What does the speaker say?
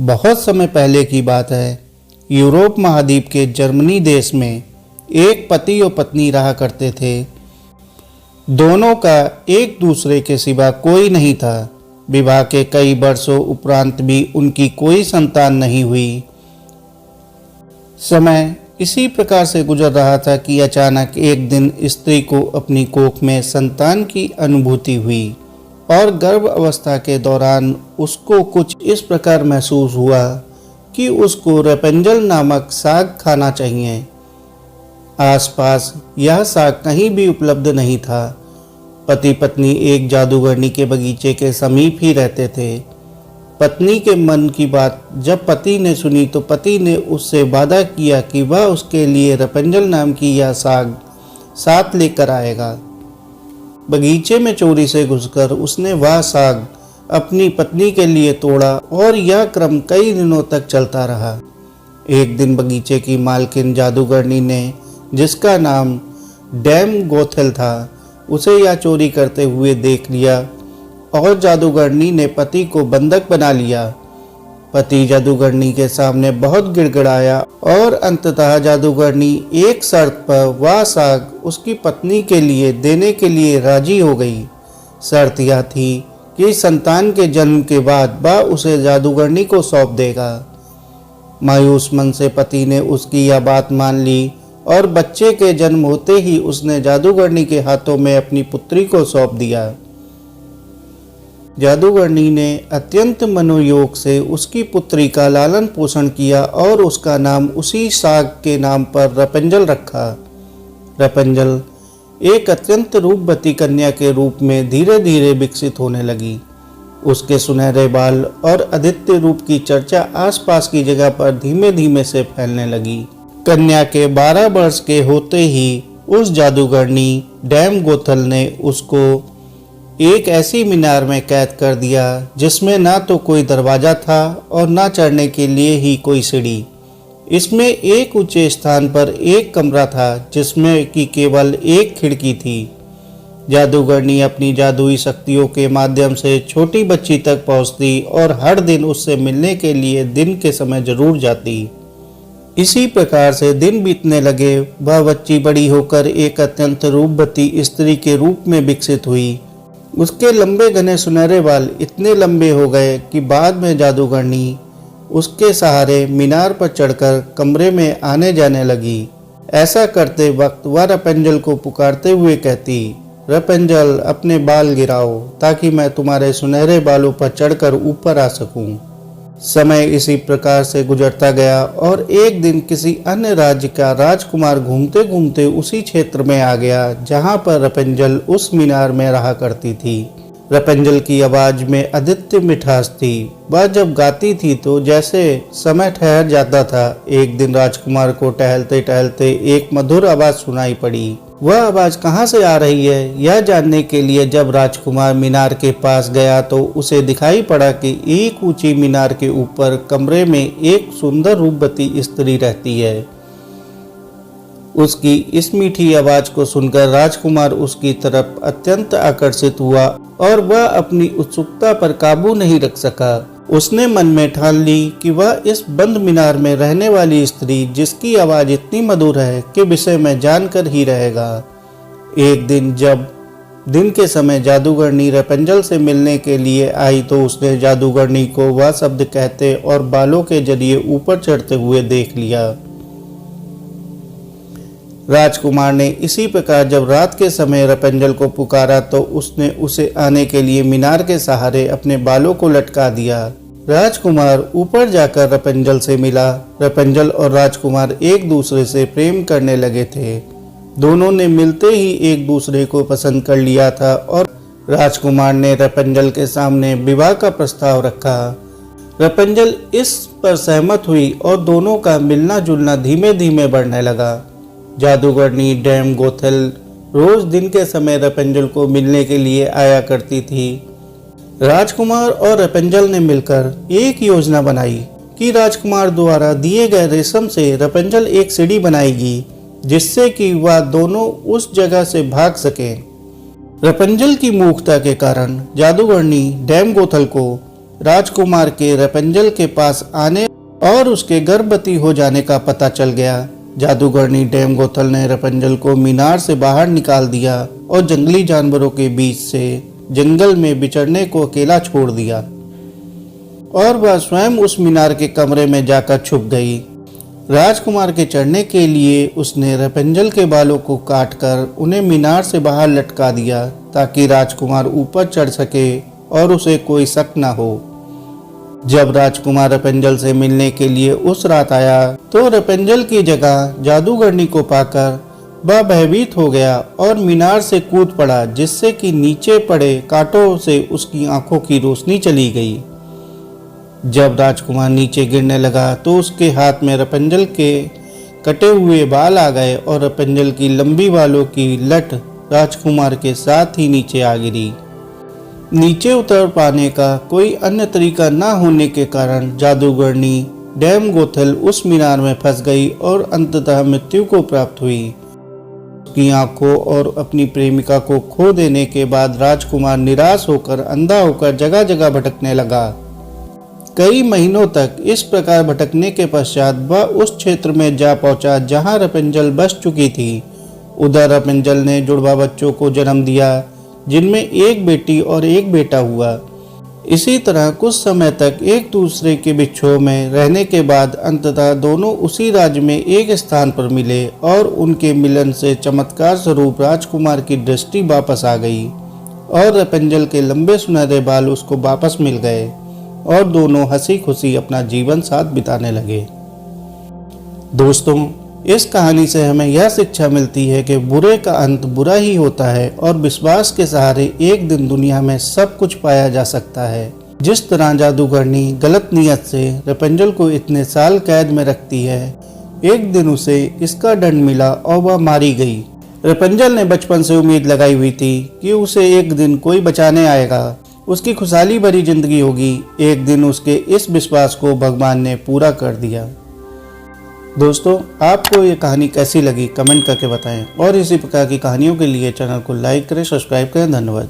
बहुत समय पहले की बात है। यूरोप महाद्वीप के जर्मनी देश में एक पति और पत्नी रहा करते थे। दोनों का एक दूसरे के सिवा कोई नहीं था। विवाह के कई वर्षों उपरांत भी उनकी कोई संतान नहीं हुई। समय इसी प्रकार से गुजर रहा था कि अचानक एक दिन स्त्री को अपनी कोख में संतान की अनुभूति हुई और गर्भ अवस्था के दौरान उसको कुछ इस प्रकार महसूस हुआ कि उसको रेपेंजल नामक साग खाना चाहिए। आसपास यह साग कहीं भी उपलब्ध नहीं था। पति पत्नी एक जादूगरनी के बगीचे के समीप ही रहते थे। पत्नी के मन की बात जब पति ने सुनी तो पति ने उससे वादा किया कि वह उसके लिए रेपेंजल नाम की यह साग साथ लेकर आएगा। बगीचे में चोरी से घुसकर उसने वह साग अपनी पत्नी के लिए तोड़ा और यह क्रम कई दिनों तक चलता रहा। एक दिन बगीचे की मालकिन जादूगरनी ने, जिसका नाम डैम गोथेल था, उसे यह चोरी करते हुए देख लिया और जादूगरनी ने पति को बंधक बना लिया। पति जादूगरनी के सामने बहुत गिड़गिड़ाया और अंततः जादूगरनी एक शर्त पर वह साग उसकी पत्नी के लिए देने के लिए राजी हो गई। शर्त यह थी कि संतान के जन्म के बाद वह उसे जादूगरनी को सौंप देगा। मायूस मन से पति ने उसकी यह बात मान ली और बच्चे के जन्म होते ही उसने जादूगरनी के हाथों में अपनी पुत्री को सौंप दिया। जादूगरनी ने अत्यंत मनोयोग से उसकी पुत्री का लालन पोषण किया और उसका नाम उसी साग के नाम पर रेपेंजल रखा। रेपेंजल एक अत्यंत रूपवती कन्या के रूप में धीरे धीरे विकसित होने लगी। उसके सुनहरे बाल और आदित्य रूप की चर्चा आसपास की जगह पर धीमे धीमे से फैलने लगी। कन्या के 12 वर्ष के होते ही उस जादूगरनी डैम गोथल ने उसको एक ऐसी मीनार में कैद कर दिया जिसमें ना तो कोई दरवाजा था और ना चढ़ने के लिए ही कोई सीढ़ी। इसमें एक ऊंचे स्थान पर एक कमरा था जिसमें कि केवल एक खिड़की थी। जादूगरनी अपनी जादुई शक्तियों के माध्यम से छोटी बच्ची तक पहुंचती और हर दिन उससे मिलने के लिए दिन के समय जरूर जाती। इसी प्रकार से दिन बीतने लगे। वह बच्ची बड़ी होकर एक अत्यंत रूपवती स्त्री के रूप में विकसित हुई। उसके लंबे घने सुनहरे बाल इतने लंबे हो गए कि बाद में जादूगरनी उसके सहारे मीनार पर चढ़कर कमरे में आने जाने लगी। ऐसा करते वक्त वह रेपेंजल को पुकारते हुए कहती, रेपेंजल अपने बाल गिराओ ताकि मैं तुम्हारे सुनहरे बालों पर चढ़कर ऊपर आ सकूं। समय इसी प्रकार से गुजरता गया और एक दिन किसी अन्य राज्य का राजकुमार घूमते घूमते उसी क्षेत्र में आ गया जहां पर रेपेंजल उस मीनार में रहा करती थी। रेपेंजल की आवाज में आदित्य मिठास थी। वह जब गाती थी तो जैसे समय ठहर जाता था। एक दिन राजकुमार को टहलते टहलते एक मधुर आवाज सुनाई पड़ी। वह आवाज कहाँ से आ रही है यह जानने के लिए जब राजकुमार मीनार के पास गया तो उसे दिखाई पड़ा कि एक ऊंची मीनार के ऊपर कमरे में एक सुंदर रूपवती स्त्री रहती है। उसकी इस मीठी आवाज को सुनकर राजकुमार उसकी तरफ अत्यंत आकर्षित हुआ और वह अपनी उत्सुकता पर काबू नहीं रख सका। उसने मन में ठान ली कि वह इस बंद मीनार में रहने वाली स्त्री जिसकी आवाज इतनी मधुर है के विषय में जानकर ही रहेगा। एक दिन जब दिन के समय जादूगरनी रेपेंजल से मिलने के लिए आई तो उसने जादूगरनी को वह शब्द कहते और बालों के जरिए ऊपर चढ़ते हुए देख लिया। राजकुमार ने इसी प्रकार जब रात के समय रेपेंजल को पुकारा तो उसने उसे आने के लिए मीनार के सहारे अपने बालों को लटका दिया। राजकुमार ऊपर जाकर रेपेंजल से मिला। रेपेंजल और राजकुमार एक दूसरे से प्रेम करने लगे थे। दोनों ने मिलते ही एक दूसरे को पसंद कर लिया था और राजकुमार ने रेपेंजल के सामने विवाह का प्रस्ताव रखा। रेपेंजल इस पर सहमत हुई और दोनों का मिलना जुलना धीमे धीमे बढ़ने लगा। जादूगरनी डैम गोथेल रोज दिन के समय रेपेंजल को मिलने के लिए आया करती थी। राजकुमार और रेपेंजल ने मिलकर एक योजना बनाई कि राजकुमार द्वारा दिए गए रेशम से रेपेंजल एक सीढ़ी बनाएगी जिससे कि वह दोनों उस जगह से भाग सकें। रेपेंजल की मूर्खता के कारण जादूगरनी डैम गोथल को राजकुमार के रेपेंजल के पास आने और उसके गर्भवती हो जाने का पता चल गया। जादूगरनी डैम गोथल ने रेपेंजल को मीनार से बाहर निकाल दिया और जंगली जानवरों के बीच से जंगल में बिचरने को अकेला छोड़ दिया और वह स्वयं उस मीनार के कमरे में जाकर छुप गई। राजकुमार के चढ़ने के लिए उसने रेपेंजल के बालों को काटकर उन्हें मीनार से बाहर लटका दिया ताकि राजकुमार ऊपर चढ़ सके और उसे कोई शक न हो। जब राजकुमार रेपेंजल से मिलने के लिए उस रात आया तो रेपेंजल की जगह जादूगरनी को पाकर वह भयभीत हो गया और मीनार से कूद पड़ा, जिससे कि नीचे पड़े कांटों से उसकी आंखों की रोशनी चली गई। जब राजकुमार नीचे गिरने लगा तो उसके हाथ में रेपेंजल के कटे हुए बाल आ गए और रेपेंजल की लंबी बालों की लट राजकुमार के साथ ही नीचे आ गिरी। नीचे उतर पाने का कोई अन्य तरीका न होने के कारण जादूगरनी डैम गोथल उस मीनार में फंस गई और अंततः मृत्यु को प्राप्त हुई। उसकी आंखों और अपनी प्रेमिका को खो देने के बाद राजकुमार निराश होकर अंधा होकर जगह जगह भटकने लगा। कई महीनों तक इस प्रकार भटकने के पश्चात वह उस क्षेत्र में जा पहुंचा जहां रेपेंजल बस चुकी थी। उधर रेपेंजल ने जुड़वा बच्चों को जन्म दिया, जिनमें एक बेटी और एक बेटा हुआ। इसी तरह कुछ समय तक एक दूसरे के बिछोह में रहने के बाद अंततः दोनों उसी राज्य में एक स्थान पर मिले और उनके मिलन से चमत्कार स्वरूप राजकुमार की दृष्टि वापस आ गई और रेपेंजल के लंबे सुनहरे बाल उसको वापस मिल गए और दोनों हंसी खुशी अपना जीवन साथ बिताने लगे। दोस्तों, इस कहानी से हमें यह शिक्षा मिलती है कि बुरे का अंत बुरा ही होता है और विश्वास के सहारे एक दिन दुनिया में सब कुछ पाया जा सकता है। जिस तरह जादूगरनी गलत नियत से रेपेंजल को इतने साल कैद में रखती है, एक दिन उसे इसका दंड मिला और वह मारी गई। रेपेंजल ने बचपन से उम्मीद लगाई हुई थी कि उसे एक दिन कोई बचाने आएगा, उसकी खुशहाली भरी जिंदगी होगी। एक दिन उसके इस विश्वास को भगवान ने पूरा कर दिया। दोस्तों, आपको ये कहानी कैसी लगी कमेंट करके बताएं और इसी प्रकार की कहानियों के लिए चैनल को लाइक करें, सब्सक्राइब करें। धन्यवाद।